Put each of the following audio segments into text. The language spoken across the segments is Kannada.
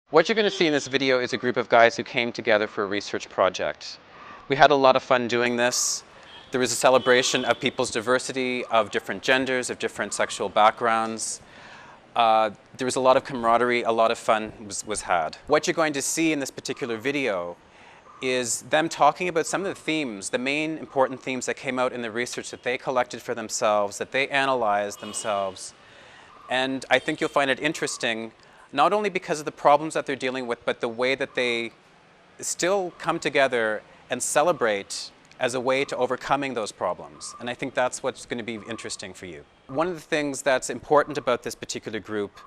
What you're going to see in this video is a group of guys who came together for a research project. We had a lot of fun doing this. There was a celebration of people's diversity, of different genders, of different sexual backgrounds. There was a lot of camaraderie, a lot of fun was had. What you're going to see in this particular video is them talking about some of the themes, the main important themes that came out in the research that they collected for themselves, that they analyzed themselves. And I think you'll find it interesting, not only because of the problems that they're dealing with, but the way that they still come together and celebrate as a way to overcoming those problems. And I think that's what's going to be interesting for you. One of the things that's important about this particular group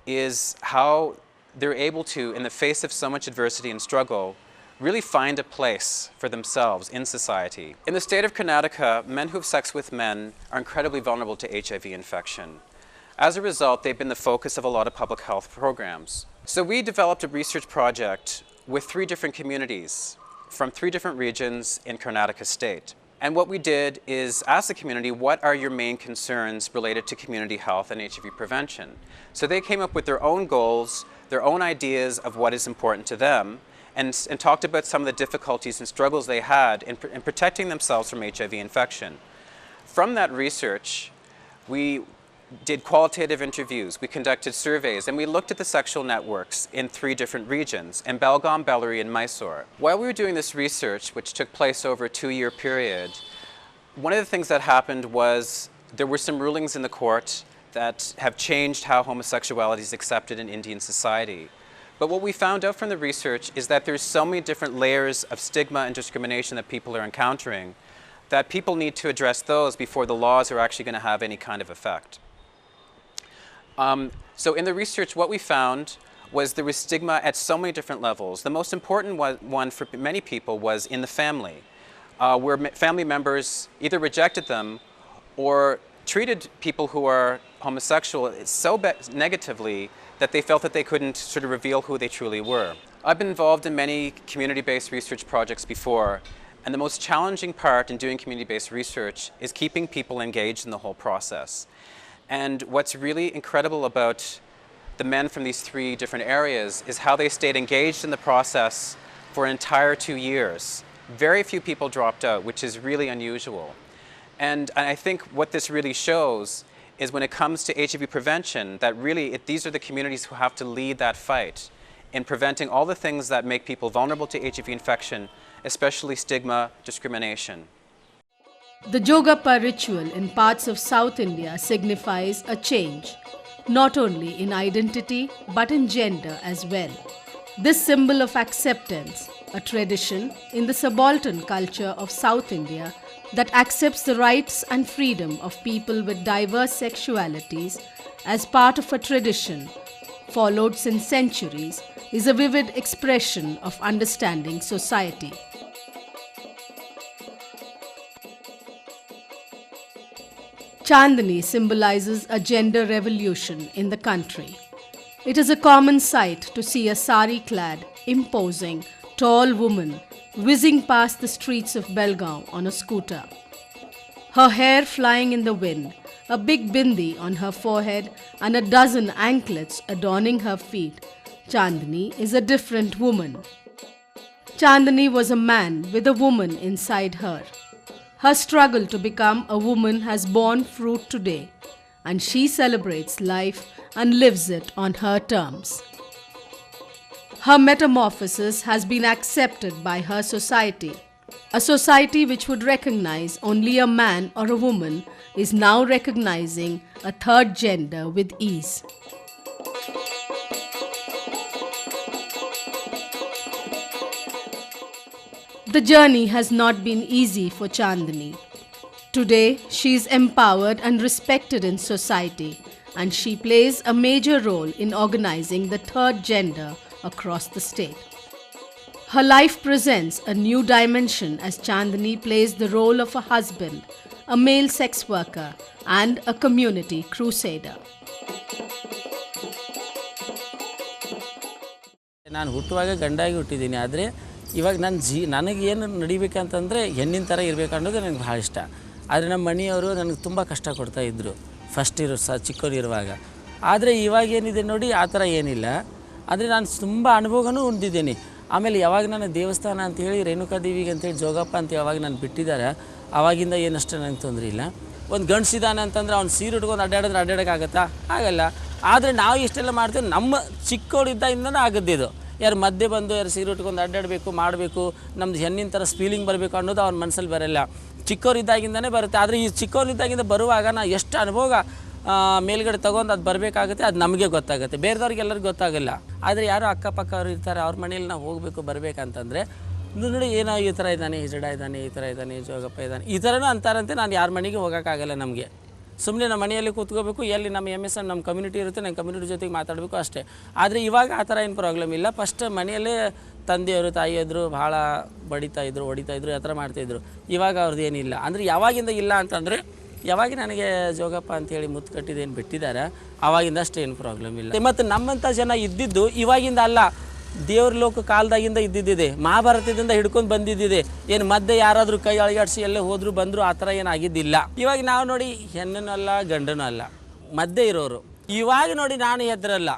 is how they're able to, in the face of so much adversity and struggle, really find a place for themselves in society. In the state of Karnataka, men who have sex with men are incredibly vulnerable to HIV infection. As a result, they've been the focus of a lot of public health programs. So we developed a research project with 3 different communities from 3 different regions in Karnataka state. And what we did is ask the community, what are your main concerns related to community health and HIV prevention? So they came up with their own goals, their own ideas of what is important to them, and talked about some of the difficulties and struggles they had in protecting themselves from HIV infection. From that research, we did qualitative interviews, we conducted surveys, and we looked at the sexual networks in 3 different regions, in Belgaum, Bellary, and Mysore. While we were doing this research, which took place over a 2-year period, one of the things that happened was there were some rulings in the court that have changed how homosexuality is accepted in Indian society. But what we found out from the research is that there's so many different layers of stigma and discrimination that people are encountering that people need to address those before the laws are actually going to have any kind of effect. So in the research, what we found was there was stigma at so many different levels. The most important one for many people was in the family, where family members either rejected them or treated people who are homosexual so negatively that they felt that they couldn't sort of reveal who they truly were. I've been involved in many community-based research projects before, and the most challenging part in doing community-based research is keeping people engaged in the whole process. And what's really incredible about the men from these 3 different areas is how they stayed engaged in the process for an entire 2 years. Very few people dropped out, which is really unusual. And I think what this really shows is when it comes to HIV prevention, that really these are the communities who have to lead that fight in preventing all the things that make people vulnerable to HIV infection, especially stigma, discrimination. The Jogappa ritual in parts of South India signifies a change, not only in identity but in gender as well. This symbol of acceptance, a tradition in the subaltern culture of South India that accepts the rights and freedom of people with diverse sexualities as part of a tradition followed since centuries, is a vivid expression of understanding society. Chandni symbolizes a gender revolution in the country. It is a common sight to see a sari-clad, imposing, tall woman whizzing past the streets of Belgaum on a scooter. Her hair flying in the wind, a big bindi on her forehead, and a dozen anklets adorning her feet, Chandni is a different woman. Chandni was a man with a woman inside her. Her struggle to become a woman has borne fruit today, and she celebrates life and lives it on her terms. Her metamorphosis has been accepted by her society. A society which would recognize only a man or a woman is now recognizing a 3rd gender with ease. The journey has not been easy for Chandni. Today, she is empowered and respected in society, and she plays a major role in organizing the 3rd gender across the state. Her life presents a new dimension as Chandni plays the role of a husband, a male sex worker, and a community crusader. ನಾನು ಹುಟ್ಟುವಾಗ ಗಂಡಾಗಿ ಹುಟ್ಟಿದ್ದೀನಿ, ಆದರೆ ಇವಾಗ ನನಗೇನು ನಡಿಬೇಕಂತಂದರೆ ಹೆಣ್ಣಿನ ಥರ ಇರಬೇಕು ಅನ್ನೋದು ನನಗೆ ಭಾಳ ಇಷ್ಟ. ಆದರೆ ನಮ್ಮ ಮನೆಯವರು ನನಗೆ ತುಂಬ ಕಷ್ಟ ಕೊಡ್ತಾಯಿದ್ರು ಚಿಕ್ಕವರಿರುವಾಗ. ಆದರೆ ಇವಾಗೇನಿದೆ ನೋಡಿ, ಆ ಥರ ಏನಿಲ್ಲ. ಆದರೆ ನಾನು ತುಂಬ ಅನುಭವನೂ ಹೊಂದಿದ್ದೀನಿ. ಆಮೇಲೆ ಯಾವಾಗ ನಾನು ದೇವಸ್ಥಾನ ಅಂಥೇಳಿ ರೇಣುಕಾದೇವಿಗೆ ಅಂತೇಳಿ ಜೋಗಪ್ಪ ಅಂತ ಯಾವಾಗ ನಾನು ಬಿಟ್ಟಿದ್ದಾರೆ ಆವಾಗಿಂದ ಏನಷ್ಟು ನನಗೆ ತೊಂದರೆ ಇಲ್ಲ. ಒಂದು ಗಂಡಸಿದ್ದಾನೆ ಅಂತಂದ್ರೆ ಅವ್ನು ಸೀರೆ ಉಟ್ಕೊಂಡು ಅಡ್ಡಾಡೋಕ್ಕಾಗತ್ತಾ? ಆಗಲ್ಲ. ಆದರೆ ನಾವು ಇಷ್ಟೆಲ್ಲ ಮಾಡ್ತೀವಿ ನಮ್ಮ ಚಿಕ್ಕವರಿದ್ದಾಗಿಂದನೇ ಆಗದ್ದಿದು. ಯಾರು ಮಧ್ಯೆ ಬಂದು ಯಾರು ಸೀರೆ ಉಟ್ಕೊಂಡು ಅಡ್ಡಾಡಬೇಕು ಮಾಡಬೇಕು ನಮ್ಮದು ಹೆಣ್ಣಿನ ಥರ ಫೀಲಿಂಗ್ ಬರಬೇಕು ಅನ್ನೋದು ಅವ್ರ ಮನಸ್ಸಲ್ಲಿ ಬರೋಲ್ಲ. ಚಿಕ್ಕವರಿದ್ದಾಗಿಂದನೇ ಬರುತ್ತೆ. ಆದರೆ ಈ ಚಿಕ್ಕವರಿದ್ದಾಗಿಂದ ಬರುವಾಗ ನಾವು ಎಷ್ಟು ಅನುಭವ ಮೇಲ್ಗಡೆ ತೊಗೊಂಡು ಅದು ಬರಬೇಕಾಗುತ್ತೆ, ಅದು ನಮಗೆ ಗೊತ್ತಾಗುತ್ತೆ, ಬೇರೆದವ್ರಿಗೆ ಎಲ್ಲರಿಗೂ ಗೊತ್ತಾಗಲ್ಲ. ಆದರೆ ಯಾರು ಅಕ್ಕಪಕ್ಕವ್ರು ಇರ್ತಾರೆ ಅವ್ರ ಮನೇಲಿ ನಾವು ಹೋಗಬೇಕು ಬರಬೇಕಂತಂದರೆ ನೋಡಿ ಏನೋ ಈ ಥರ ಇದ್ದಾನೆ, ಹಿಜಡ ಇದ್ದಾನೆ, ಈ ಥರ ಇದ್ದಾನೆ, ಜೋಗಪ್ಪ ಇದ್ದಾನೆ, ಈ ಥರನೂ ಅಂತಾರಂತೆ. ನಾನು ಯಾರ ಮನೆಗೆ ಹೋಗೋಕ್ಕಾಗಲ್ಲ. ನಮಗೆ ಸುಮ್ಮನೆ ನಮ್ಮ ಮನೆಯಲ್ಲಿ ಕೂತ್ಕೋಬೇಕು, ಎಲ್ಲಿ ನಮ್ಮ MSN ನಮ್ಮ ಕಮ್ಯುನಿಟಿ ಇರುತ್ತೆ, ನಮ್ಮ ಕಮ್ಯುನಿಟಿ ಜೊತೆಗೆ ಮಾತಾಡಬೇಕು ಅಷ್ಟೇ. ಆದರೆ ಇವಾಗ ಆ ಥರ ಏನು ಪ್ರಾಬ್ಲಮ್ ಇಲ್ಲ. ಫಸ್ಟ್ ಮನೆಯಲ್ಲೇ ತಂದೆಯವರು ತಾಯಿಯವರು ಭಾಳ ಹೊಡಿತಾಯಿದ್ರು ಆ ಥರ ಮಾಡ್ತಾಯಿದ್ರು. ಇವಾಗ ಅವ್ರದ್ದು ಏನಿಲ್ಲ. ಅಂದರೆ ಯಾವಾಗಿಂದ ಇಲ್ಲ ಅಂತಂದರೆ ಯಾವಾಗ ನನಗೆ ಜೋಗಪ್ಪ ಅಂಥೇಳಿ ಮುತ್ತು ಕಟ್ಟಿದ್ದೇನು ಬಿಟ್ಟಿದ್ದಾರೆ ಆವಾಗಿಂದ ಅಷ್ಟೇನು ಪ್ರಾಬ್ಲಮ್ ಇಲ್ಲ. ಮತ್ತು ನಮ್ಮಂಥ ಜನ ಇದ್ದಿದ್ದು ಇವಾಗಿಂದ ಅಲ್ಲ, ದೇವ್ರ ಲೋಕ ಕಾಲದಾಗಿಂದ ಇದ್ದಿದ್ದಿದೆ, ಮಹಾಭಾರತದಿಂದ ಹಿಡ್ಕೊಂಡು ಬಂದಿದ್ದಿದೆ. ಏನು ಮಧ್ಯೆ ಯಾರಾದರೂ ಕೈ ಅಳಗಾಡಿಸಿ ಎಲ್ಲೇ ಹೋದರೂ ಬಂದರೂ ಆ ಥರ ಏನಾಗಿದ್ದಿಲ್ಲ. ಇವಾಗ ನಾವು ನೋಡಿ ಹೆಣ್ಣನೂ ಅಲ್ಲ ಗಂಡನೂ ಅಲ್ಲ, ಮಧ್ಯೆ ಇರೋರು. ಇವಾಗ ನೋಡಿ ನಾನು ಹೆದ್ರಲ್ಲ.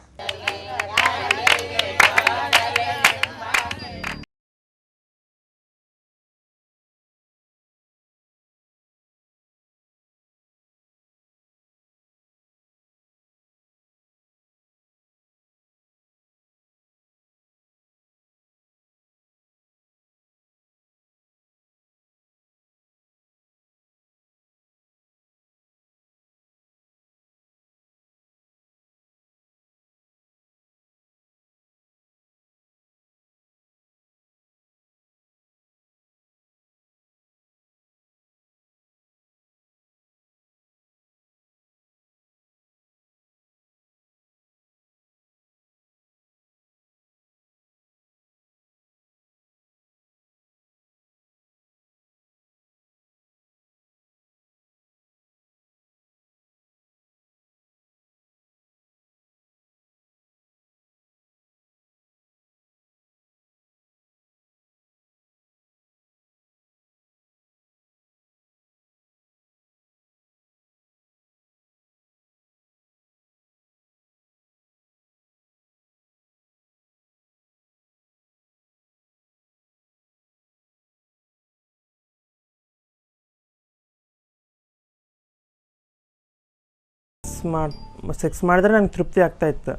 ಸೆಕ್ಸ್ ಮಾಡಿದ್ರೆ ನಂಗೆ ತೃಪ್ತಿ ಆಗ್ತಾಯಿತ್ತು.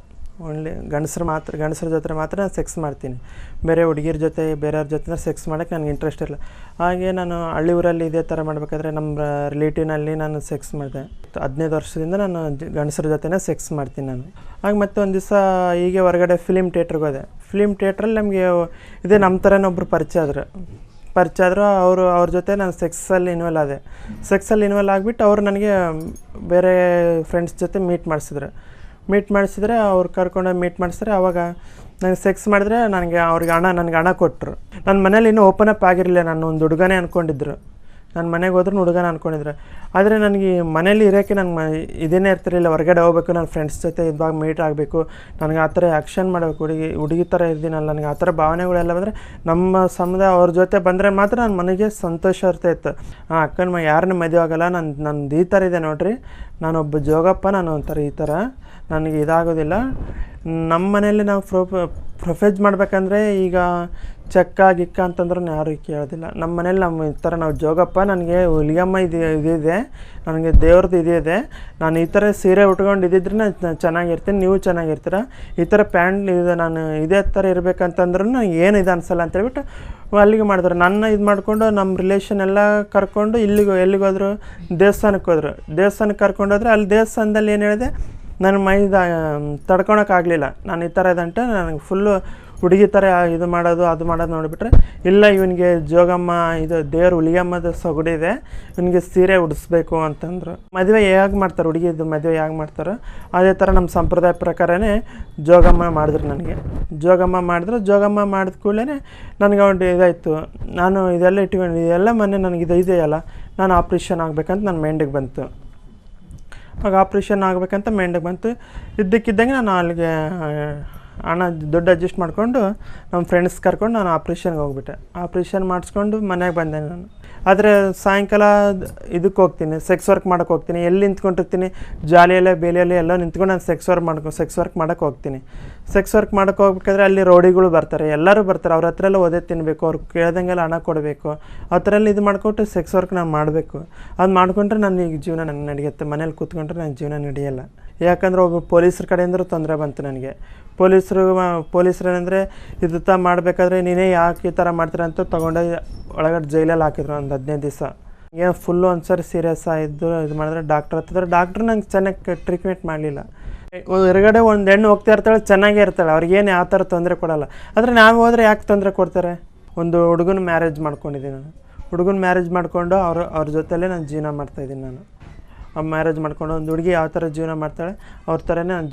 ಓನ್ಲಿ ಗಂಡಸ್ರ ಜೊತೆ ಮಾತ್ರ ನಾನು ಸೆಕ್ಸ್ ಮಾಡ್ತೀನಿ. ಬೇರೆ ಹುಡುಗಿರ ಜೊತೆ ಬೇರೆಯವ್ರ ಜೊತೆ ಸೆಕ್ಸ್ ಮಾಡೋಕ್ಕೆ ನನಗೆ ಇಂಟ್ರೆಸ್ಟ್ ಇಲ್ಲ. ಹಾಗೆ ನಾನು ಹಳ್ಳಿ ಊರಲ್ಲಿ ಇದೇ ಥರ ಮಾಡಬೇಕಾದ್ರೆ ನಮ್ಮ ರಿಲೇಟಿವ್ನಲ್ಲಿ ನಾನು ಸೆಕ್ಸ್ ಮಾಡಿದೆ. 15 ವರ್ಷದಿಂದ ನಾನು ಗಂಡಸ್ರ ಜೊತೆನೇ ಸೆಕ್ಸ್ ಮಾಡ್ತೀನಿ ನಾನು. ಹಾಗೆ ಮತ್ತೆ ಒಂದು ದಿವಸ ಹೀಗೆ ಹೊರಗಡೆ ಫಿಲಿಮ್ ಥಿಯೇಟ್ರಿಗೆ ಹೋದೆ. ಫಿಲಿಮ್ ಥಿಯೇಟ್ರಲ್ಲಿ ನಮಗೆ ಇದೇ ನಮ್ಮ ಥರನೇ ಒಬ್ಬರು ಪರಿಚಯ ಆದರು. ಅವ್ರ ಜೊತೆ ನಾನು ಸೆಕ್ಸಲ್ಲಿ ಇನ್ವಾಲ್ವ್ ಆದೆ. ಸೆಕ್ಸಲ್ಲಿ ಇನ್ವಾಲ್ವ್ ಆಗಿಬಿಟ್ಟು ಅವರು ನನಗೆ ಬೇರೆ ಫ್ರೆಂಡ್ಸ್ ಜೊತೆ ಮೀಟ್ ಮಾಡಿಸಿದ್ರೆ ಅವ್ರು ಕರ್ಕೊಂಡೋಗಿ ಮೀಟ್ ಮಾಡಿಸಿದ್ರೆ ಆವಾಗ ನನಗೆ ಸೆಕ್ಸ್ ಮಾಡಿದ್ರೆ ನನಗೆ ಹಣ ಕೊಟ್ಟರು. ನನ್ನ ಮನೇಲಿ ಇನ್ನೂ ಓಪನ್ ಅಪ್ ಆಗಿರಲಿಲ್ಲ. ನಾನು ಒಂದು ಹುಡುಗನೇ ಅಂದ್ಕೊಂಡಿದ್ರು. ನಾನು ಮನೆಗೆ ಹೋದ್ರೂ ಹುಡುಗನ ಅಂದ್ಕೊಂಡಿದ್ರೆ. ಆದರೆ ನನಗೆ ಮನೇಲಿ ಇರೋಕ್ಕೆ ನನಗೆ ಇದೇನೇ ಇರ್ತಿರಲಿಲ್ಲ. ಹೊರಗಡೆ ಹೋಗ್ಬೇಕು, ನನ್ನ ಫ್ರೆಂಡ್ಸ್ ಜೊತೆ ಇದ್ದಾಗ ಮೀಟ್ ಆಗಬೇಕು, ನನಗೆ ಆ ಥರ ಆ್ಯಕ್ಷನ್ ಮಾಡಬೇಕು, ಹುಡುಗಿ ಥರ ಇರ್ತೀನಲ್ಲ, ನನಗೆ ಆ ಥರ ಭಾವನೆಗಳೆಲ್ಲ ಬಂದರೆ ನಮ್ಮ ಸಮುದಾಯ ಅವ್ರ ಜೊತೆ ಬಂದರೆ ಮಾತ್ರ ನನ್ನ ಮನೆಗೆ ಸಂತೋಷ ಇರ್ತಾಯಿತ್ತು. ಅಕ್ಕನ ಯಾರನ್ನೂ ಮದುವೆ ಆಗೋಲ್ಲ, ನಂದು ಈ ಥರ ಇದೆ ನೋಡಿರಿ, ನಾನೊಬ್ಬ ಜೋಗಪ್ಪ, ನಾನು ಒಂಥರ ಈ ಥರ ನನಗೆ ಇದಾಗೋದಿಲ್ಲ. ನಮ್ಮ ಮನೇಲಿ ನಾವು ಪ್ರೊಫೇಜ್ ಮಾಡಬೇಕಂದ್ರೆ ಈಗ ಚಕ್ಕ ಗಿಕ್ಕ ಅಂತಂದ್ರೂ ಯಾರೂ ಕೇಳೋದಿಲ್ಲ. ನಮ್ಮ ಮನೇಲಿ ಈ ಥರ ನಾವು ಜೋಗಪ್ಪ, ನನಗೆ ಹುಲಿಯಮ್ಮ ಇದಿದೆ, ನನಗೆ ದೇವ್ರದ್ದು ಇದೆ, ನಾನು ಈ ಥರ ಸೀರೆ ಉಟ್ಕೊಂಡು ಇದ್ದಿದ್ರೆ ನಾನು ಚೆನ್ನಾಗಿರ್ತೀನಿ, ನೀವು ಚೆನ್ನಾಗಿರ್ತೀರ, ಈ ಥರ ಪ್ಯಾಂಟ್ ನಾನು ಇದೇ ಥರ ಇರಬೇಕಂತಂದ್ರೂ ನನಗೆ ಏನು ಇದು ಅನಿಸಲ್ಲ ಅಂತೇಳ್ಬಿಟ್ಟು ಅಲ್ಲಿಗೆ ಮಾಡಿದ್ರು. ನನ್ನ ಇದು ಮಾಡಿಕೊಂಡು ನಮ್ಮ ರಿಲೇಷನ್ ಎಲ್ಲ ಕರ್ಕೊಂಡು ಎಲ್ಲಿಗೋದ್ರು ದೇವಸ್ಥಾನಕ್ಕೆ ಹೋದ್ರು. ದೇವಸ್ಥಾನಕ್ಕೆ ಕರ್ಕೊಂಡೋದ್ರೆ ಅಲ್ಲಿ ದೇವಸ್ಥಾನದಲ್ಲಿ ಏನು ಹೇಳಿದೆ, ನನ್ನ ಮೈದ ತಡ್ಕೊಳಕ್ಕಾಗಲಿಲ್ಲ. ನಾನು ಈ ಥರ ಇದಂటే ನನಗೆ ಫುಲ್ಲು ಹುಡುಗಿ ಥರ ಇದು ಮಾಡೋದು ನೋಡಿಬಿಟ್ರೆ, ಇಲ್ಲ ಇವನಿಗೆ ಜೋಗಮ್ಮ ಇದು ದೇವ್ರ ಹುಲಿಯಮ್ಮದ ಸೊಗಡಿದೆ, ಇವನಿಗೆ ಸೀರೆ ಉಡಿಸ್ಬೇಕು ಅಂತಂದರು. ಮದುವೆ ಹೇಗೆ ಮಾಡ್ತಾರೆ, ಹುಡುಗಿದು ಮದುವೆ ಹೇಗೆ ಮಾಡ್ತಾರೋ ಅದೇ ಥರ ನಮ್ಮ ಸಂಪ್ರದಾಯ ಪ್ರಕಾರನೇ ಜೋಗಮ್ಮ ಮಾಡಿದ್ರು ನನಗೆ. ಜೋಗಮ್ಮ ಮಾಡಿದ ಕೂಡಲೇ ನನಗೆ ಒಂದು ಇದಾಯಿತು. ನಾನು ಇದೆಲ್ಲ ಮೊನ್ನೆ ನನಗೆ ಇದೆಯಲ್ಲ, ನಾನು ಆಪ್ರೇಷನ್ ಆಗಬೇಕಂತ ನನ್ನ ಮೈಂಡಿಗೆ ಬಂತು. ಆಗ ಆಪ್ರೇಷನ್ ಆಗಬೇಕಂತ ಮೈಂಡಿಗೆ ಬಂತು. ಇದ್ದಕ್ಕಿದ್ದಂಗೆ ನಾನು ಅಲ್ಲಿಗೆ ಹಣ ದುಡ್ಡು ಅಡ್ಜಸ್ಟ್ ಮಾಡಿಕೊಂಡು ನಮ್ಮ ಫ್ರೆಂಡ್ಸ್ ಕರ್ಕೊಂಡು ನಾನು ಆಪ್ರೇಷನ್ಗೆ ಹೋಗ್ಬಿಟ್ಟೆ. ಆಪ್ರೇಷನ್ ಮಾಡಿಸ್ಕೊಂಡು ಮನೆಗೆ ಬಂದೆ ನಾನು. ಆದರೆ ಸಾಯಂಕಾಲ ಇದಕ್ಕೆ ಹೋಗ್ತೀನಿ, ಸೆಕ್ಸ್ ವರ್ಕ್ ಮಾಡೋಕ್ಕೆ ಹೋಗ್ತೀನಿ. ಎಲ್ಲಿ ನಿಂತ್ಕೊಂಡಿರ್ತೀನಿ, ಜಾಲಿಯಲ್ಲೇ ಬೇಲಿಯಲ್ಲೇ ಎಲ್ಲ ನಿಂತ್ಕೊಂಡು ನಾನು ಸೆಕ್ಸ್ ವರ್ಕ್ ಮಾಡೋಕ್ಕೆ ಹೋಗ್ತೀನಿ. ಸೆಕ್ಸ್ ವರ್ಕ್ ಮಾಡೋಕೆ ಹೋಗ್ಬೇಕಾದ್ರೆ ಅಲ್ಲಿ ರೌಡಿಗಳು ಬರ್ತಾರೆ, ಎಲ್ಲರೂ ಬರ್ತಾರೆ, ಅವ್ರ ಹತ್ರ ಎಲ್ಲ ಒದೆ ತಿನ್ನಬೇಕು, ಅವ್ರು ಕೇಳ್ದಂಗೆಲ್ಲ ಹಣ ಕೊಡಬೇಕು, ಆ ಥರ ಎಲ್ಲ ಇದು ಮಾಡಿಕೊಟ್ಟು ಸೆಕ್ಸ್ ವರ್ಕ್ ನಾನು ಮಾಡಬೇಕು. ಅದು ಮಾಡಿಕೊಂಡ್ರೆ ನನಗೆ ಜೀವನ ನನಗೆ ನಡೆಯುತ್ತೆ. ಮನೇಲಿ ಕೂತ್ಕೊಂಡ್ರೆ ನನ್ನ ಜೀವನ ನಡೆಯಲ್ಲ. ಯಾಕಂದ್ರೆ ಒಬ್ಬ ಪೊಲೀಸ್ರ ಕಡೆಯಿಂದ ತೊಂದರೆ ಬಂತು ನನಗೆ. ಪೊಲೀಸರು ಏನಂದರೆ ಇದು ಮಾಡಬೇಕಾದ್ರೆ ನೀನೇ ಯಾಕೆ ಈ ಥರ ಮಾಡ್ತೀರ ಅಂತ ತೊಗೊಂಡೋಗಿ ಒಳಗಡೆ ಜೈಲಲ್ಲಿ ಹಾಕಿದ್ರು ಒಂದು 15 ದಿವಸ. ಏನು ಫುಲ್ಲು ಒಂದು ಸರಿ ಸೀರಿಯಸ್ ಆಯಿತು. ಇದು ಮಾಡಿದ್ರೆ ಡಾಕ್ಟ್ರ್ ಹತ್ತಿದ್ರೆ ಡಾಕ್ಟ್ರು ನಂಗೆ ಚೆನ್ನಾಗಿ ಟ್ರೀಟ್ಮೆಂಟ್ ಮಾಡಲಿಲ್ಲ. ಹೊರಗಡೆ ಒಂದು ಹೆಣ್ಣು ಹೋಗ್ತಾ ಇರ್ತಾಳೆ, ಚೆನ್ನಾಗೇ ಇರ್ತಾಳೆ, ಅವ್ರಿಗೇನು ಯಾವ ಥರ ತೊಂದರೆ ಕೊಡೋಲ್ಲ. ಆದರೆ ನಾವು ಹೋದರೆ ಯಾಕೆ ತೊಂದರೆ ಕೊಡ್ತಾರೆ? ಒಂದು ಹುಡುಗನ ಮ್ಯಾರೇಜ್ ಮಾಡ್ಕೊಂಡಿದ್ದೀನಿ ನಾನು. ಹುಡುಗನ ಮ್ಯಾರೇಜ್ ಮಾಡಿಕೊಂಡು ಅವ್ರ ಜೊತೆಲೇ ನಾನು ಜೀವನ ಮಾಡ್ತಾಯಿದ್ದೀನಿ. ನಾನು ಮ್ಯಾರೇಜ್ ಮಾಡ್ಕೊಂಡು ಒಂದು ಹುಡುಗಿ ಯಾವ ಥರ ಜೀವನ ಮಾಡ್ತಾಳೆ ಅವ್ರ ಥರನೇ ನಾನು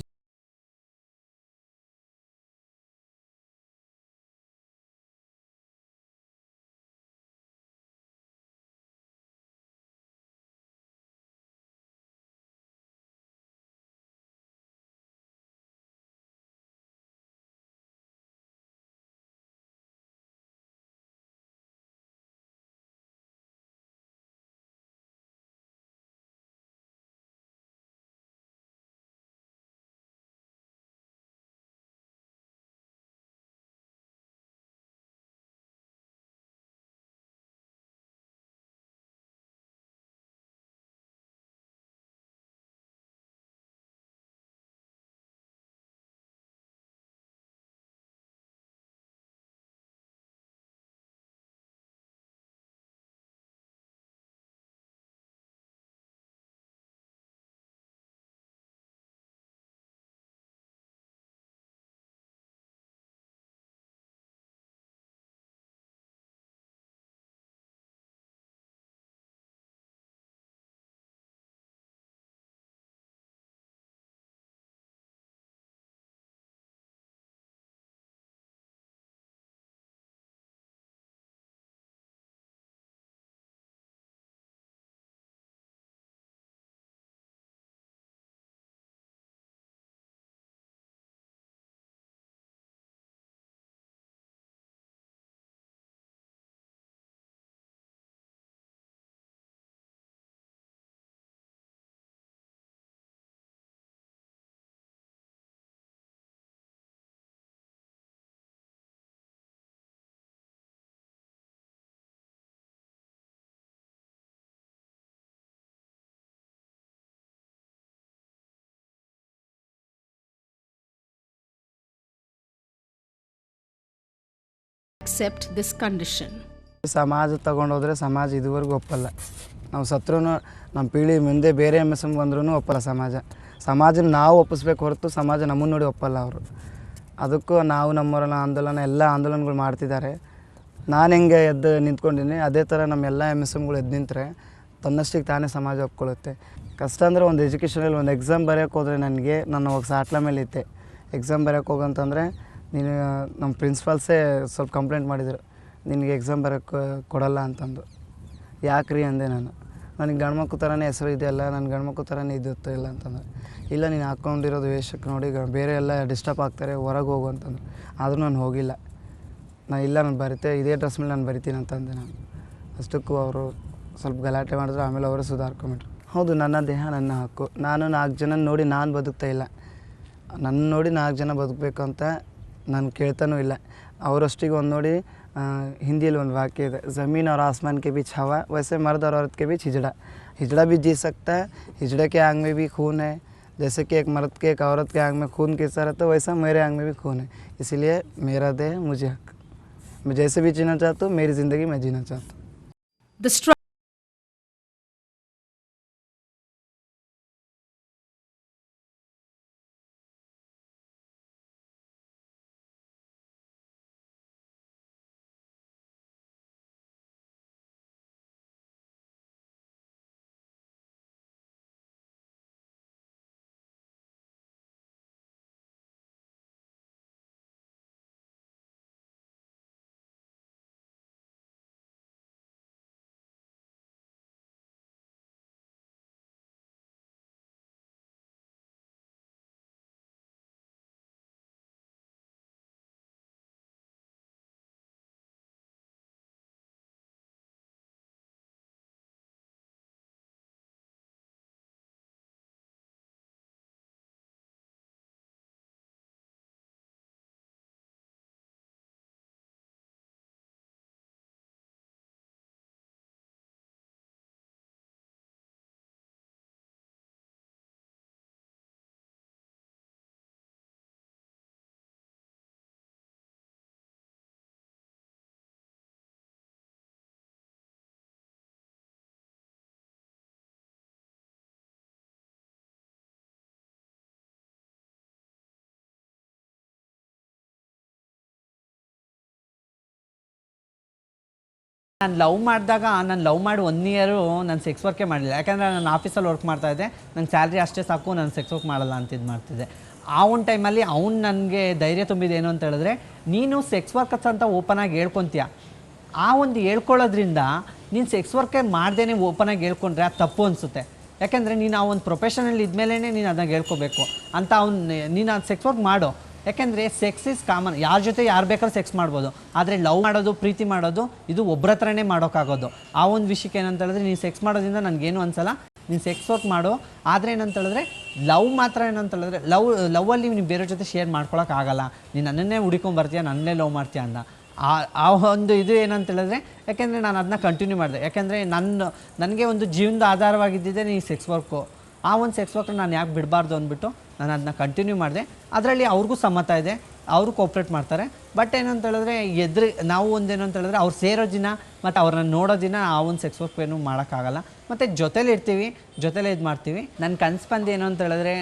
accept this condition. ಸಮಾಜ ತಗೊಂಡೋದ್ರೆ ಸಮಾಜ ಇದುವರೆಗೂ ಒಪ್ಪಲ್ಲ. ನಾವು ಸತ್ರೂ ನಮ್ಮ ಪೀಳಿ ಮುಂದೆ ಬೇರೆ MSM ಬಂದ್ರೂ ಒಪ್ಪಲ್ಲ ಸಮಾಜನ ನಾವು ಒಪ್ಪಿಸ್ಬೇಕು ಹೊರತು ಸಮಾಜ ನಮ್ಮನ್ನು ನೋಡಿ ಒಪ್ಪಲ್ಲ ಅವರು. ಅದಕ್ಕೂ ನಾವು ನಮ್ಮವರೆಲ್ಲ ಎಲ್ಲ ಆಂದೋಲನಗಳು ಮಾಡ್ತಿದ್ದಾರೆ. ನಾನು ಹೆಂಗೆ ಎದ್ದು ನಿಂತ್ಕೊಂಡಿನಿ ಅದೇ ಥರ ನಮ್ಮ ಎಲ್ಲ MSMಗಳು ಎದ್ದು ನಿಂತರೆ ತನ್ನಷ್ಟಿಗೆ ತಾನೇ ಸಮಾಜ ಒಪ್ಕೊಳ್ಳುತ್ತೆ. ಕಷ್ಟ ಅಂದರೆ ಒಂದು ಎಜುಕೇಷನಲ್ಲಿ ಒಂದು ಎಕ್ಸಾಮ್ ಬರೆಯೋಕ್ಕೆ ಹೋದರೆ ನನಗೆ ನನ್ನ ಸಾಟ್ಲ ಮೇಲೆ ಇತ್ತೆ. ಎಕ್ಸಾಮ್ ಬರೆಯೋಕ್ಕೆ ಹೋಗಂತಂದರೆ ನೀನು ನಮ್ಮ ಪ್ರಿನ್ಸಿಪಾಲ್ಸೇ ಸ್ವಲ್ಪ ಕಂಪ್ಲೇಂಟ್ ಮಾಡಿದರು, ನಿನಗೆ ಎಕ್ಸಾಮ್ ಬರೋಕ್ಕೆ ಕೊಡಲ್ಲ ಅಂತಂದು. ಯಾಕ್ರಿ ಅಂದೆ ನಾನು. ನನಗೆ ಗಂಡ್ಮಕ್ಳು ಥರನೇ ಹೆಸರು ಇದೆಯಲ್ಲ, ನನ್ನ ಗಂಡ್ಮಕ್ಳು ಥರನೇ ಇದ್ದಿತ್ತು ಇಲ್ಲ ಅಂತಂದರೆ, ಇಲ್ಲ ನೀನು ಹಾಕ್ಕೊಂಡಿರೋದು ವೇಷಕ್ಕೆ ನೋಡಿ ಬೇರೆ ಎಲ್ಲ ಡಿಸ್ಟರ್ಬ್ ಆಗ್ತಾರೆ, ಹೊರಗೆ ಹೋಗು ಅಂತಂದ್ರು. ಆದರೂ ನಾನು ಹೋಗಿಲ್ಲ. ನಾನು ಬರಿತೆ ಇದೇ ಡ್ರೆಸ್ ಮೇಲೆ ನಾನು ಬರಿತೀನಿ ಅಂತಂದೆ ನಾನು. ಅಷ್ಟಕ್ಕೂ ಅವರು ಸ್ವಲ್ಪ ಗಲಾಟೆ ಮಾಡಿದ್ರು. ಆಮೇಲೆ ಅವರು ಸುಧಾರ್ಕೊಂಬಿಟ್ರು. ಹೌದು, ನನ್ನ ದೇಹ ನನ್ನ ಹಕ್ಕು. ನಾನು 4 ಜನ ನೋಡಿ ನಾನು ಬದುಕ್ತಾ ಇಲ್ಲ. ನನ್ನ ನೋಡಿ 4 ಜನ ಬದುಕಬೇಕು ಅಂತ ನಾನು ಕೇಳ್ತಾನೂ ಇಲ್ಲ. ಅವರಷ್ಟಿಗೆ ಒಂದು ನೋಡಿ हिंदी में वाक्य है, ज़मीन और आसमान के बीच हवा, वैसे मर्द और औरत के बीच हिजड़ा. हिजड़ा भी जी सकता है, हिजड़े के आंग में भी खून है. जैसे कि एक मर्द के एक औरत के आंग में खून किसा रहता है, वैसा मेरे आंग में भी खून है. इसलिए मेरा देह मुझे हक. मैं जैसे भी जीना चाहता हूँ, मेरी ज़िंदगी मैं जीना चाहता हूँ. ನಾನು ಲವ್ ಮಾಡಿ 1 ಇಯರು ನಾನು ಸೆಕ್ಸ್ ವರ್ಕೇ ಮಾಡಲಿಲ್ಲ. ಯಾಕಂದರೆ ನಾನು ಆಫೀಸಲ್ಲಿ ವರ್ಕ್ ಮಾಡ್ತಾಯಿದ್ದೆ, ನಂಗೆ ಸ್ಯಾಲ್ರಿ ಅಷ್ಟೇ ಸಾಕು, ನಾನು ಸೆಕ್ಸ್ ವರ್ಕ್ ಮಾಡಲ್ಲ ಅಂತ ಇದು ಮಾಡ್ತಿದ್ದೆ. ಆ ಒಂದು ಟೈಮಲ್ಲಿ ಅವ್ನು ನನಗೆ ಧೈರ್ಯ ತುಂಬಿದ್ದೇನು ಅಂತ ಹೇಳಿದ್ರೆ, ನೀನು ಸೆಕ್ಸ್ ವರ್ಕರ್ಸ್ ಅಂತ ಓಪನಾಗಿ ಹೇಳ್ಕೊತೀಯ, ಆ ಒಂದು ಹೇಳ್ಕೊಳ್ಳೋದ್ರಿಂದ ನೀನು ಸೆಕ್ಸ್ ವರ್ಕೇ ಮಾಡ್ದೇ ಓಪನಾಗಿ ಹೇಳ್ಕೊಂಡ್ರೆ ಅದು ತಪ್ಪು ಅನಿಸುತ್ತೆ. ಯಾಕೆಂದರೆ ನೀನು ಆ ಒಂದು ಪ್ರೊಫೆಷನಲ್ ಇದ್ಮೇಲೆ ನೀನು ಅದನ್ನ ಹೇಳ್ಕೊಬೇಕು ಅಂತ ನೀನು ಅದು ಸೆಕ್ಸ್ ವರ್ಕ್ ಮಾಡು. ಯಾಕೆಂದರೆ ಸೆಕ್ಸ್ ಇಸ್ ಕಾಮನ್, ಯಾರ ಜೊತೆ ಯಾರು ಬೇಕಾದ್ರೂ ಸೆಕ್ಸ್ ಮಾಡ್ಬೋದು. ಆದರೆ ಲವ್ ಮಾಡೋದು, ಪ್ರೀತಿ ಮಾಡೋದು ಇದು ಒಬ್ಬರ ಹತ್ರನೇ ಮಾಡೋಕ್ಕಾಗೋದು. ಆ ಒಂದು ವಿಷಯಕ್ಕೆ ಏನಂತ ಹೇಳಿದ್ರೆ, ನೀನು ಸೆಕ್ಸ್ ಮಾಡೋದ್ರಿಂದ ನನಗೇನು ಅನ್ಸಲ್ಲ, ನೀನು ಸೆಕ್ಸ್ ವರ್ಕ್ ಮಾಡು. ಆದರೆ ಏನಂತ ಹೇಳಿದ್ರೆ ಲವ್ ಮಾತ್ರ ಏನಂತ ಹೇಳಿದ್ರೆ ಲವ್ವಲ್ಲಿ ನೀವು ಬೇರೆ ಜೊತೆ ಶೇರ್ ಮಾಡ್ಕೊಳಕ್ಕಾಗಲ್ಲ. ನೀನು ನನ್ನನ್ನೇ ಹುಡ್ಕೊಂಬರ್ತೀಯ, ನನ್ನನ್ನೇ ಲವ್ ಮಾಡ್ತೀಯ ಅಂತ ಆ ಒಂದು ಇದು ಏನಂತ ಹೇಳಿದ್ರೆ, ಯಾಕೆಂದರೆ ನಾನು ಅದನ್ನ ಕಂಟಿನ್ಯೂ ಮಾಡಿದೆ. ಯಾಕೆಂದರೆ ನನಗೆ ಒಂದು ಜೀವನದ ಆಧಾರವಾಗಿದ್ದಿದ್ದೆ ಈ ಸೆಕ್ಸ್ ವರ್ಕು. ಆ ಒಂದು ಸೆಕ್ಸ್ ವರ್ಕ್ ನಾನು ಯಾಕೆ ಬಿಡಬಾರ್ದು ಅಂದ್ಬಿಟ್ಟು ನಾನು ಅದನ್ನ ಕಂಟಿನ್ಯೂ ಮಾಡಿದೆ. ಅದರಲ್ಲಿ ಅವ್ರಿಗೂ ಸಮ್ಮತ ಇದೆ, ಅವರು ಕೋಪ್ರೇಟ್ ಮಾಡ್ತಾರೆ. ಬಟ್ ಏನಂತ ಹೇಳಿದ್ರೆ ನಾವು ಒಂದೇನು ಅಂತ ಹೇಳಿದ್ರೆ ಅವ್ರು ಸೇರೋ ದಿನ ಮತ್ತು ಅವ್ರನ್ನ ನೋಡೋ ದಿನ ಆ ಒಂದು ಸೆಕ್ಸ್ ವರ್ಕ್ ಏನು ಮಾಡೋಕ್ಕಾಗಲ್ಲ. ಮತ್ತು ಜೊತೇಲಿ ಇರ್ತೀವಿ, ಜೊತೆಲೇ ಇದು ಮಾಡ್ತೀವಿ. ನನ್ನ ಕನಸು ಬಂದು ಏನು ಅಂತ ಹೇಳಿದ್ರೆ,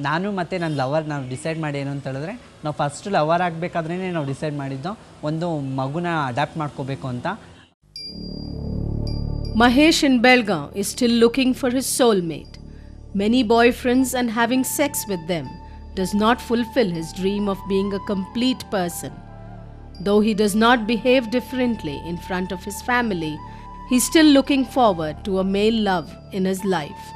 ನಾನು ಮತ್ತು ನನ್ನ ಲವರ್ ನಾವು ಡಿಸೈಡ್ ಮಾಡಿ ಏನು ಅಂತ ಹೇಳಿದ್ರೆ, ನಾವು ಫಸ್ಟ್ ಲವರ್ ಆಗಬೇಕಾದ್ರೇ ನಾವು ಡಿಸೈಡ್ ಮಾಡಿದ್ದು ಒಂದು ಮಗುನ ಅಡಾಪ್ಟ್ ಮಾಡ್ಕೋಬೇಕು ಅಂತ. Mahesh in Belgaum is still looking for his soulmate. Many boyfriends and having sex with them does not fulfill his dream of being a complete person. Though he does not behave differently in front of his family, he is still looking forward to a male love in his life.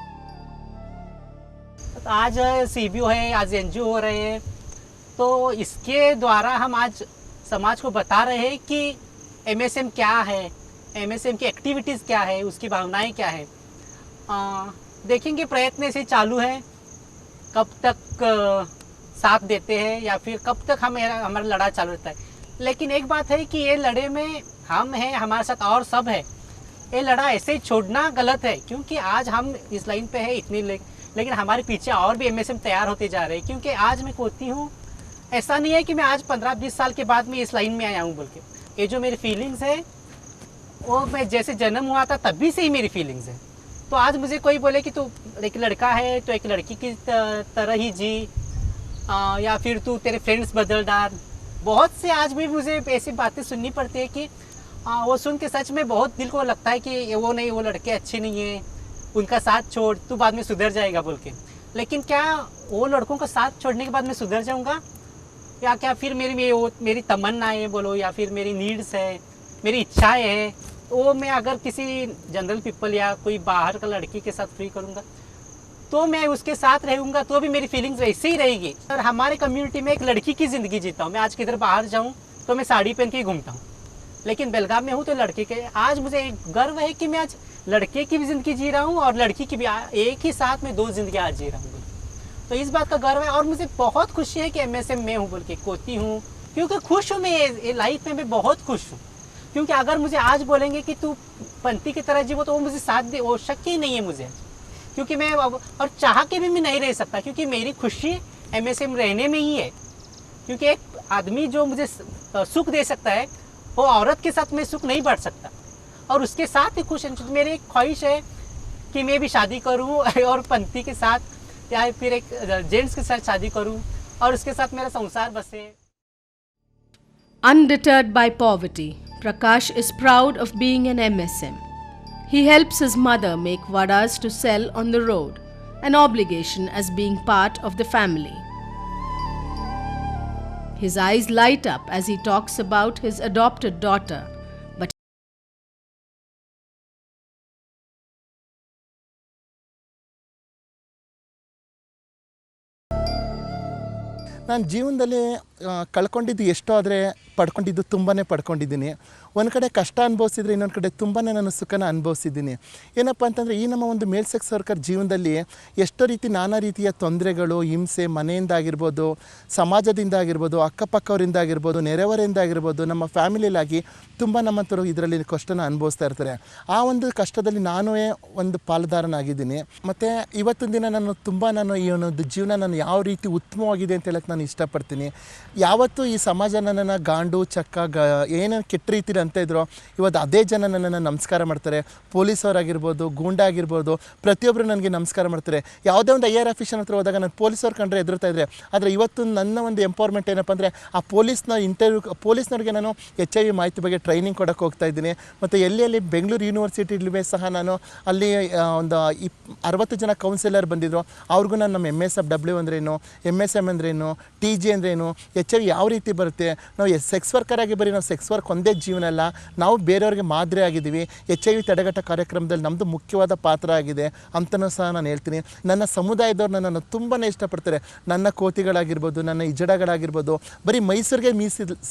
आज CBO है, आज NGO हो रहे हैं, तो इसके द्वारा हम आज समाज को बता रहे हैं कि MSM क्या है, MSM की एक्टिविटीज़ क्या है, उसकी भावनाएं क्या है. देखेंगे प्रयत्न ऐसे चालू है, कब तक साथ देते हैं या फिर कब तक हमारा लड़ा चालू रहता है. लेकिन एक बात है कि ये लड़े में हम हैं, हमारे साथ और सब है. ये लड़ा ऐसे छोड़ना गलत है, क्योंकि आज हम इस लाइन पे है इतनी, लेकिन हमारे पीछे और भी MSM तैयार होते जा रहे हैं. क्योंकि आज मैं कोती हूँ, ऐसा नहीं है कि मैं आज 15-20 साल के बाद मैं इस लाइन में आया हूँ बोल के. ये जो मेरी फीलिंग्स है वो मैं जैसे जन्म हुआ था तभी से ही मेरी फीलिंग्स है. तो आज मुझे कोई बोले कि तू एक लड़का है तो एक लड़की की तरह ही जी, या फिर तू तेरे फ्रेंड्स बदल डाल, बहुत से आज भी मुझे ऐसी बातें सुननी पड़ती है कि वो सुन के सच में बहुत दिल को लगता है कि वो नहीं, वो लड़के अच्छे नहीं हैं, उनका साथ छोड़, तू बाद में सुधर जाएगा बोल के. लेकिन क्या वो लड़कों का साथ छोड़ने के बाद मैं सुधर जाऊँगा, या क्या फिर मेरी तमन्नाएँ बोलो या फिर मेरी नीड्स है, मेरी इच्छाएँ हैं, वो मैं अगर किसी जनरल पीपल या कोई बाहर का लड़की के साथ फ्री करूँगा तो मैं उसके साथ रहूँगा तो भी मेरी फीलिंग्स वैसे ही रहेगी. और हमारे कम्युनिटी में एक लड़की की ज़िंदगी जीता हूँ. मैं आज किधर बाहर जाऊँ तो मैं साड़ी पहन के ही घूमता हूँ, लेकिन बेलगाम में हूँ तो लड़के के. आज मुझे गर्व है कि मैं आज लड़के की भी ज़िंदगी जी रहा हूँ और लड़की की भी, एक ही साथ में 2 ज़िंदगी आज जी रहा हूँ. तो इस बात का गर्व है और मुझे बहुत खुशी है कि MSM में हूँ बोल के कोती हूँ, क्योंकि खुश हूँ मैं ये लाइफ में, मैं बहुत खुश हूँ. क्योंकि अगर मुझे आज बोलेंगे कि तू पंथी की तरह जीवो तो वो मुझे साथ दे, वो शक्य ही नहीं है मुझे. क्योंकि मैं और चाह के भी मैं नहीं रह सकता, क्योंकि मेरी खुशी MSM रहने में ही है. क्योंकि एक आदमी जो मुझे सुख दे सकता है, वो औरत के साथ मैं सुख नहीं बांट सकता और उसके साथ ही खुश है. मेरी एक ख्वाहिश है कि मैं भी शादी करूं और पंथी के साथ या फिर एक जेंट्स के साथ शादी करूं और उसके साथ मेरा संसार बसे. Undeterred by poverty, Prakash is proud of being an MSM. He helps his mother make vadas to sell on the road, an obligation as being part of the family. His eyes light up as he talks about his adopted daughter, but ನಾನು ಜೀವನದಲ್ಲಿ ಕಳ್ಕೊಂಡಿದ್ದು ಎಷ್ಟೋ ಆದರೆ ಪಡ್ಕೊಂಡಿದ್ದು ತುಂಬಾ ಪಡ್ಕೊಂಡಿದ್ದೀನಿ. ಒಂದು ಕಡೆ ಕಷ್ಟ ಅನುಭವಿಸಿದ್ರೆ ಇನ್ನೊಂದು ಕಡೆ ತುಂಬಾ ನಾನು ಸುಖನ ಅನುಭವಿಸಿದ್ದೀನಿ. ಏನಪ್ಪ ಅಂತಂದರೆ ಈ ನಮ್ಮ ಒಂದು ಮೇಲ್ ಸೆಕ್ಸ್ ವರ್ಕರ್ ಜೀವನದಲ್ಲಿ ಎಷ್ಟೋ ರೀತಿ ನಾನಾ ರೀತಿಯ ತೊಂದರೆಗಳು, ಹಿಂಸೆ, ಮನೆಯಿಂದ ಆಗಿರ್ಬೋದು, ಸಮಾಜದಿಂದ ಆಗಿರ್ಬೋದು, ಅಕ್ಕಪಕ್ಕವರಿಂದ ಆಗಿರ್ಬೋದು, ನೆರೆಹೊರೆಯಿಂದ ಆಗಿರ್ಬೋದು, ನಮ್ಮ ಫ್ಯಾಮಿಲಿಲಾಗಿ ತುಂಬ ನಮ್ಮಂಥವ್ರು ಇದರಲ್ಲಿ ಕಷ್ಟನ ಅನುಭವಿಸ್ತಾ ಇರ್ತಾರೆ. ಆ ಒಂದು ಕಷ್ಟದಲ್ಲಿ ನಾನೂ ಒಂದು ಪಾಲುದಾರನಾಗಿದ್ದೀನಿ. ಮತ್ತು ಇವತ್ತಿನ ದಿನ ನಾನು ಈ ಒಂದು ಜೀವನ ನಾನು ಯಾವ ರೀತಿ ಉತ್ತಮವಾಗಿದೆ ಅಂತ ಹೇಳಕ್ಕೆ ನಾನು ಇಷ್ಟಪಡ್ತೀನಿ. ಯಾವತ್ತೂ ಈ ಸಮಾಜ ನನ್ನನ್ನು ಗಾಂಡು ಚಕ್ಕ ಏನೇನು ಕೆಟ್ಟ ರೀತಿಲಿ ಅಂತ ಇದ್ರು, ಇವತ್ತು ಅದೇ ಜನ ನನ್ನನ್ನು ನಮಸ್ಕಾರ ಮಾಡ್ತಾರೆ. ಪೊಲೀಸವರಾಗಿರ್ಬೋದು, ಗೂಂಡ ಆಗಿರ್ಬೋದು, ಪ್ರತಿಯೊಬ್ಬರು ನನಗೆ ನಮಸ್ಕಾರ ಮಾಡ್ತಾರೆ. ಯಾವುದೇ ಒಂದು IR ಆಫೀಸರ್ ಹತ್ರ ಹೋದಾಗ ನಾನು ಪೊಲೀಸವ್ರು ಕಂಡ್ರೆ ಎದುರ್ತಾ ಇದ್ದರೆ, ಆದರೆ ಇವತ್ತು ನನ್ನ ಒಂದು ಎಂಪವರ್ಮೆಂಟ್ ಏನಪ್ಪ ಅಂದರೆ ಆ ಪೊಲೀಸ್ನವ್ರಿಗೆ ನಾನು HIV ಮಾಹಿತಿ ಬಗ್ಗೆ ಟ್ರೈನಿಂಗ್ ಕೊಡೋಕ್ಕೆ ಹೋಗ್ತಾ ಇದ್ದೀನಿ. ಮತ್ತು ಎಲ್ಲಿ ಬೆಂಗಳೂರು ಯೂನಿವರ್ಸಿಟಿಲಿ ಸಹ ನಾನು ಅಲ್ಲಿ ಒಂದು 60 ಜನ ಕೌನ್ಸಿಲರ್ ಬಂದಿದ್ದರು. ಅವ್ರಿಗೂ ನಾನು ನಮ್ಮ MSW ಅಂದ್ರೇನು, MSM ಅಂದ್ರೇನು, TG ಅಂದ್ರೇನು, HIV ಯಾವ ರೀತಿ ಬರುತ್ತೆ, ನಾವು ಸೆಕ್ಸ್ ವರ್ಕರ್ ಆಗಿ ಬರೀ ನಾವು ಸೆಕ್ಸ್ ವರ್ಕ್ ಒಂದೇ ಜೀವನ ಅಲ್ಲ, ನಾವು ಬೇರೆಯವ್ರಿಗೆ ಮಾದರಿ ಆಗಿದ್ದೀವಿ. HIV ತಡೆಗಟ್ಟ ಕಾರ್ಯಕ್ರಮದಲ್ಲಿ ನಮ್ಮದು ಮುಖ್ಯವಾದ ಪಾತ್ರ ಆಗಿದೆ ಅಂತಲೂ ಸಹ ನಾನು ಹೇಳ್ತೀನಿ. ನನ್ನ ಸಮುದಾಯದವ್ರು ನನ್ನನ್ನು ತುಂಬಾ ಇಷ್ಟಪಡ್ತಾರೆ. ನನ್ನ ಕೋತಿಗಳಾಗಿರ್ಬೋದು, ನನ್ನ ಇಜಡಗಳಾಗಿರ್ಬೋದು, ಬರೀ ಮೈಸೂರಿಗೆ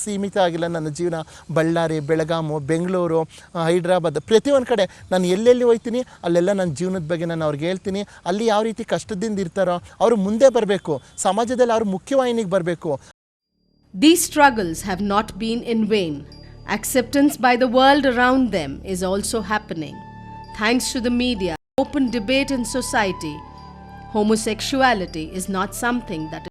ಸೀಮಿತ ಆಗಿಲ್ಲ ನನ್ನ ಜೀವನ. ಬಳ್ಳಾರಿ, ಬೆಳಗಾಮು, ಬೆಂಗಳೂರು, ಹೈದ್ರಾಬಾದ್, ಪ್ರತಿಯೊಂದು ಕಡೆ ನಾನು ಎಲ್ಲೆಲ್ಲಿ ಹೋಗ್ತೀನಿ ಅಲ್ಲೆಲ್ಲ ನನ್ನ ಜೀವನದ ಬಗ್ಗೆ ನಾನು ಅವ್ರಿಗೆ ಹೇಳ್ತೀನಿ. ಅಲ್ಲಿ ಯಾವ ರೀತಿ ಕಷ್ಟದಿಂದ ಇರ್ತಾರೋ ಅವರು ಮುಂದೆ ಬರಬೇಕು, ಸಮಾಜದಲ್ಲಿ ಅವರು ಮುಖ್ಯವಾಹಿನಿಗೆ ಬರಬೇಕು. These struggles have not been in vain. Acceptance by the world around them is also happening. Thanks to the media, open debate in society, homosexuality is not something that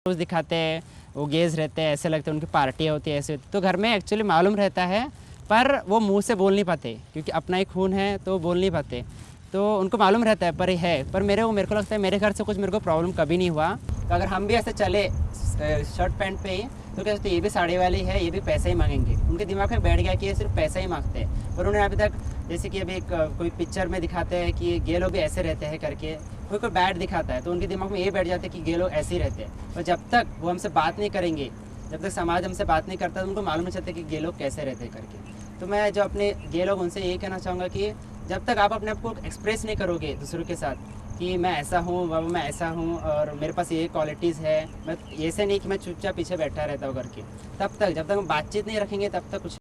दिखाते हैं, वो गेज रहते हैं, ऐसे लगते हैं उनकी पार्टियाँ होती है, ऐसे होती है। तो घर में एक्चुअली मालूम रहता है पर वो मुंह से बोल नहीं पाते, क्योंकि अपना ही खून है तो वो बोल नहीं पाते। तो उनको मालूम रहता है पर है, पर मेरे को लगता है मेरे घर से कुछ मेरे को प्रॉब्लम कभी नहीं हुआ। तो अगर हम भी ऐसे चले शर्ट पैंट पे ही तो क्या सोचते ये भी साड़ी वाली है, ये भी पैसा ही मांगेंगे। उनके दिमाग में बैठ गया कि ये सिर्फ पैसा ही मांगते हैं। पर उन्होंने अभी तक, जैसे कि अभी कोई पिक्चर में दिखाते हैं कि ये लोग भी ऐसे रहते हैं करके, कोई बैड दिखाता है तो उनके दिमाग में ये बैठ जाता है कि ये लोग ऐसे ही रहते हैं। और जब तक वो हमसे बात नहीं करेंगे, जब तक समाज हमसे बात नहीं करता तो उनको मालूम नहीं चलता कि ये लोग कैसे रहते हैं करके। तो मैं जो अपने ये लोग उनसे यही कहना चाहूँगा कि जब तक आप अपने आप को एक्सप्रेस नहीं करोगे दूसरों के साथ कि मैं ऐसा हूँ, बाबा मैं ऐसा हूँ और मेरे पास ये क्वालिटीज़ है, मैं ऐसे नहीं कि मैं चुपचाप पीछे बैठा रहता हूँ करके, तब तक जब तक हम बातचीत नहीं रखेंगे तब तक कुछ